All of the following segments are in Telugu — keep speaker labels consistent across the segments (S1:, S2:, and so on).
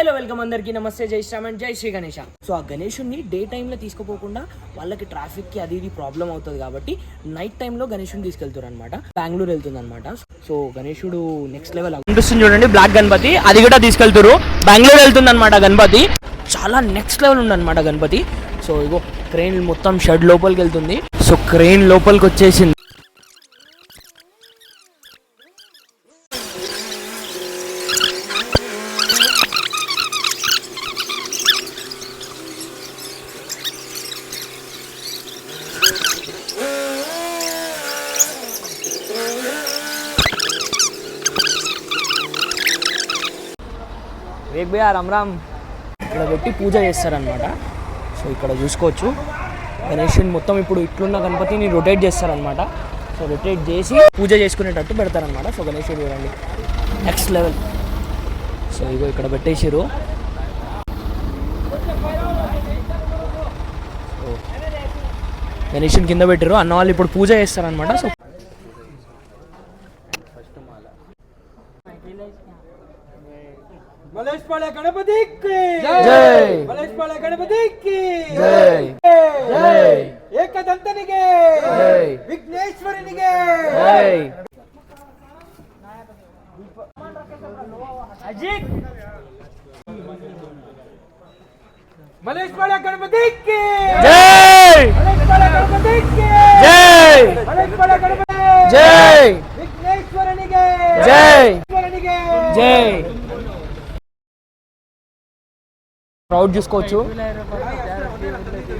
S1: హలో వెల్కమ్ అందరికీ నమస్తే, జై శ్రీరామ్ అండ్ జై శ్రీ గణేష. సో ఆ గణేషుని డే టైంలో తీసుకుపోకుండా వాళ్ళకి ట్రాఫిక్కి అది ఇది ప్రాబ్లం అవుతుంది కాబట్టి నైట్ టైంలో గణేషుని తీసుకెళ్తారు అనమాట. బెంగళూరు వెళ్తుంది అనమాట. సో గణేషుడు నెక్స్ట్ లెవెల్ అనిపిస్తుంది చూడండి, బ్లాక్ గణపతి అది కూడా తీసుకెళ్తారు. బెంగళూరు వెళ్తుంది అనమాట గణపతి. చాలా నెక్స్ట్ లెవెల్ ఉంది అనమాట గణపతి. సో ఇగో క్రెయిన్ మొత్తం షెడ్ లోపలికి వెళ్తుంది. సో క్రెయిన్ లోపలికి వచ్చేసింది. భయ్యా రామ్ రామ్. ఇక్కడ పెట్టి పూజ చేస్తారనమాట. సో ఇక్కడ చూసుకోవచ్చు గణేషుని మొత్తం ఇప్పుడు ఇట్లున్న గణపతిని రొటేట్ చేస్తారనమాట. సో రొటేట్ చేసి పూజ చేసుకునేటట్టు పెడతారనమాట. సో గణేషుడు చూడండి నెక్స్ట్ లెవెల్. సో ఇగో ఇక్కడ పెట్టేసారు. సో గణేషుని కింద పెట్టారు. అన్న వాళ్ళు ఇప్పుడు పూజ చేస్తారనమాట. సో
S2: మలేష్పాళె గణపతి కి
S1: జై,
S2: మలేష్పాళె గణపతి కి
S1: జై, జై,
S2: ఏకదంతనిగే
S1: జై,
S2: విఘ్నేశ్వరునిగే
S1: జై.
S2: అజిత్ మలేష్పాళె గణపతి కి
S1: జై,
S2: మలేష్పాళె గణపతి కి
S1: జై,
S2: మలేష్పాళె గణపతి
S1: జై,
S2: విఘ్నేశ్వరునిగే
S1: జై,
S2: విఘ్నేశ్వరునిగే
S1: జై. క్రౌడ్ చూసుకోవచ్చు.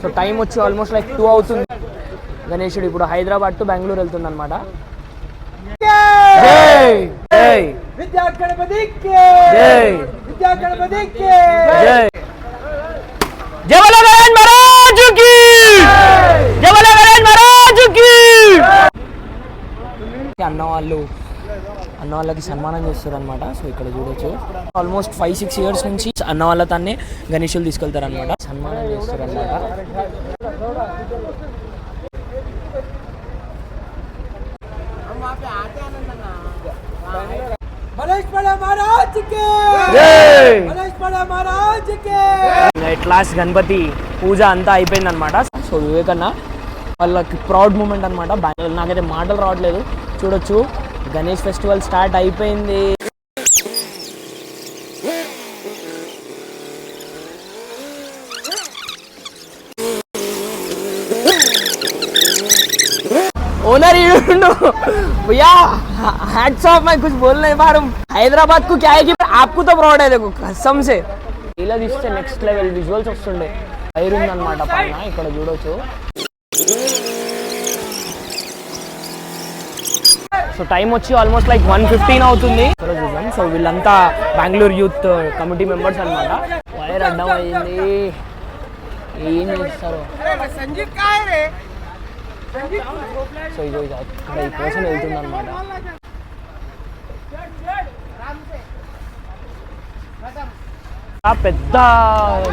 S1: సో టైం వచ్చి ఆల్మోస్ట్ లైక్ 2 అవుతుంది. గణేషుడు ఇప్పుడు హైదరాబాద్ టు బెంగళూరు వెళ్తుంది అనమాట. జై, జై,
S2: విద్యా గణపతి కి
S1: జై,
S2: విద్యా గణపతి కి
S1: జై. జై బోలో గణేష్ మహారాజ్ కి, జై బోలో గణేష్ మహారాజ్ కి. అన్న వాళ్ళకి సన్మానం చేస్తారు అనమాట. సో ఇక్కడ చూడొచ్చు ఆల్మోస్ట్ 5-6 ఇయర్స్ నుంచి అన్న వాళ్ళ తానే గణేషులు తీసుకెళ్తారు అనమాట. సన్మానం చేస్తారు అనమాట.
S2: మలేష్పాళె మహారాజ్ కి
S1: జై,
S2: మలేష్పాళె మహారాజ్ కి
S1: ఎట్ లాస్ట్ గణపతి పూజ అంతా అయిపోయింది అనమాట. సో వివేకన్న వాళ్ళకి ప్రౌడ్ మూమెంట్ అనమాట. నాకైతే మాటలు రావట్లేదు. చూడొచ్చు గణేష్ ఫెస్టివల్ స్టార్ట్ అయిపోయింది. ओनर भैया हैट्स ऑफ, मैं कुछ बोल नहीं पा रहा हूँ. हैदराबाद को क्या है कि आपको तो प्राउड है. देखो कसम से ఇలా తీస్తే నెక్స్ట్ లెవెల్ విజువల్స్ వస్తుండే. ఫైర్ ఉందన్నమాట పైన. ఇక్కడ చూడొచ్చు. సో టైం వచ్చి ఆల్మోస్ట్ లైక్ 1:15 అవుతుంది. సో వీళ్ళంతా బెంగళూరు యూత్ కమిటీ మెంబర్స్ అనమాట. వైర్ అడ్డం అయింది, ఏం చేస్తారు. సో ఇదో ఇక్కడ ఈ పర్సన్ వెళ్తుంది అనమాట. పెద్ద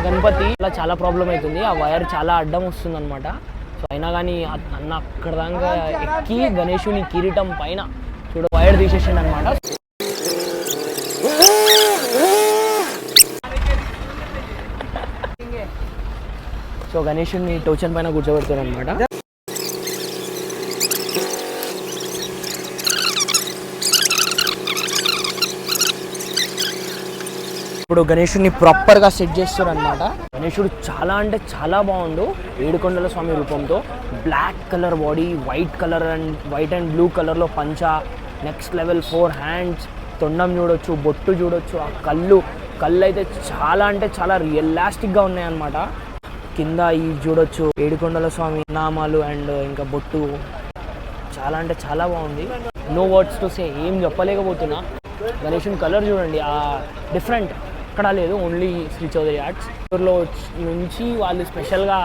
S1: గణపతి అలా చాలా ప్రాబ్లం అవుతుంది. ఆ వైర్ చాలా అడ్డం వస్తుంది అనమాట. సో అయినా కానీ అన్న అక్కడ దాకా ఎక్కి గణేషుని కిరీటం పైన చూడ వైర్ తీసేసిండు అనమాట. సో గణేషుని టోచన్ పైన కూర్చోబెడతారు అనమాట. ఇప్పుడు గణేషుని ప్రాపర్గా సెట్ చేస్తారు అనమాట. గణేషుడు చాలా అంటే చాలా బాగుండు. ఏడుకొండల స్వామి రూపంతో black colour body, white and blue కలర్లో పంచ, నెక్స్ట్ లెవెల్ 4 హ్యాండ్స్, తొండం చూడొచ్చు, బొట్టు చూడొచ్చు. ఆ కళ్ళు అయితే చాలా అంటే చాలా రియలాస్టిక్గా ఉన్నాయన్నమాట. కింద ఈ చూడొచ్చు ఏడుకొండల స్వామి నామాలు అండ్ ఇంకా బొట్టు చాలా అంటే చాలా బాగుంది. నో వర్డ్స్ టు సే, ఏం చెప్పలేకపోతున్నా. గణేషుని కలర్ చూడండి, ఆ డిఫరెంట్ ఎక్కడా లేదు. ఓన్లీ శ్రీ చౌదరి ఆర్ట్స్ లో నుంచి వాళ్ళు స్పెషల్గా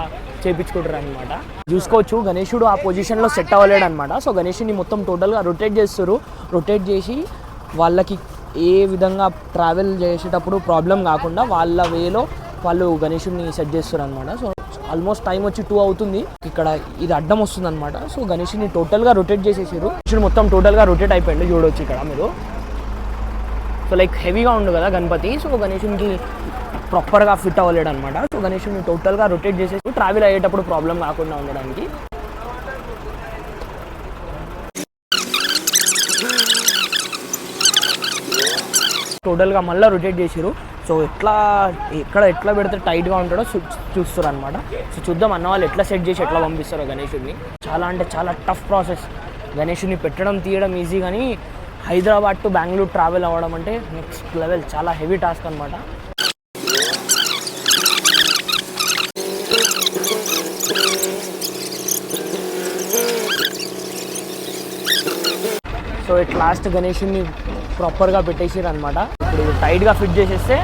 S1: చేయించుకుంటారు అనమాట. చూసుకోవచ్చు గణేషుడు ఆ పొజిషన్లో సెట్ అవ్వలేడు అనమాట. సో గణేషుని మొత్తం టోటల్గా రొటేట్ చేస్తారు. రొటేట్ చేసి వాళ్ళకి ఏ విధంగా ట్రావెల్ చేసేటప్పుడు ప్రాబ్లం కాకుండా వాళ్ళ వేలో వాళ్ళు గణేషుని సెట్ చేస్తారు అనమాట. సో ఆల్మోస్ట్ టైం వచ్చి 2 అవుతుంది. ఇక్కడ ఇది అడ్డం వస్తుంది అనమాట. సో గణేషుని టోటల్గా రొటేట్ చేసేసారు. గణేషుడు మొత్తం టోటల్గా రొటేట్ అయిపోయింది. చూడవచ్చు ఇక్కడ మీరు సో లైక్ హెవీగా ఉండు కదా గణపతి, సో గణేషునికి ప్రాపర్గా ఫిట్ అవ్వలేడు అనమాట. సో గణేషుని టోటల్గా రొటేట్ చేసేసి ట్రావెల్ అయ్యేటప్పుడు ప్రాబ్లం కాకుండా ఉండడానికి టోటల్గా మళ్ళీ రొటేట్ చేసారు. సో ఎట్లా పెడితే టైట్గా ఉంటాడో చూస్తారు అనమాట. సో చూద్దాం అన్న వాళ్ళు ఎట్లా సెట్ చేసి ఎట్లా పంపిస్తారో గణేషుడిని. చాలా అంటే చాలా టఫ్ ప్రాసెస్. గణేషుడిని పెట్టడం తీయడం ఈజీ, కానీ హైదరాబాద్ టు బెంగళూరు ట్రావెల్ అవ్వడం అంటే నెక్స్ట్ లెవెల్, చాలా హెవీ టాస్క్ అనమాట. సో ఇట్ లాస్ట్ గణేషుని ప్రాపర్గా పెట్టేసారు అనమాట. ఇప్పుడు టైట్గా ఫిట్ చేసేస్తే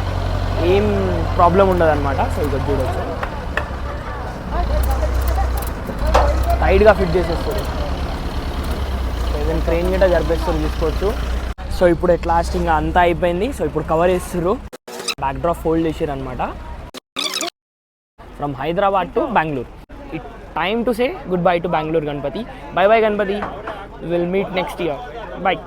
S1: ఏం ప్రాబ్లం ఉండదు అనమాట. సో ఇక్కడ చూడవచ్చు, టైట్గా ఫిట్ చేసేస్తారు. ఈవెన్ ట్రైన్ గిట్ట జరిపేస్తారు, తీసుకోవచ్చు. సో ఇప్పుడు ఎట్ లాస్ట్ ఇంకా అంతా అయిపోయింది. సో ఇప్పుడు కవర్ చేస్తారు, బ్యాక్ డ్రాప్ ఫోల్డ్ చేసారు అనమాట. From Hyderabad to Bengaluru. It time to say good bye to Bengaluru Ganapati. Bye bye Ganapati, will meet next year. Bye.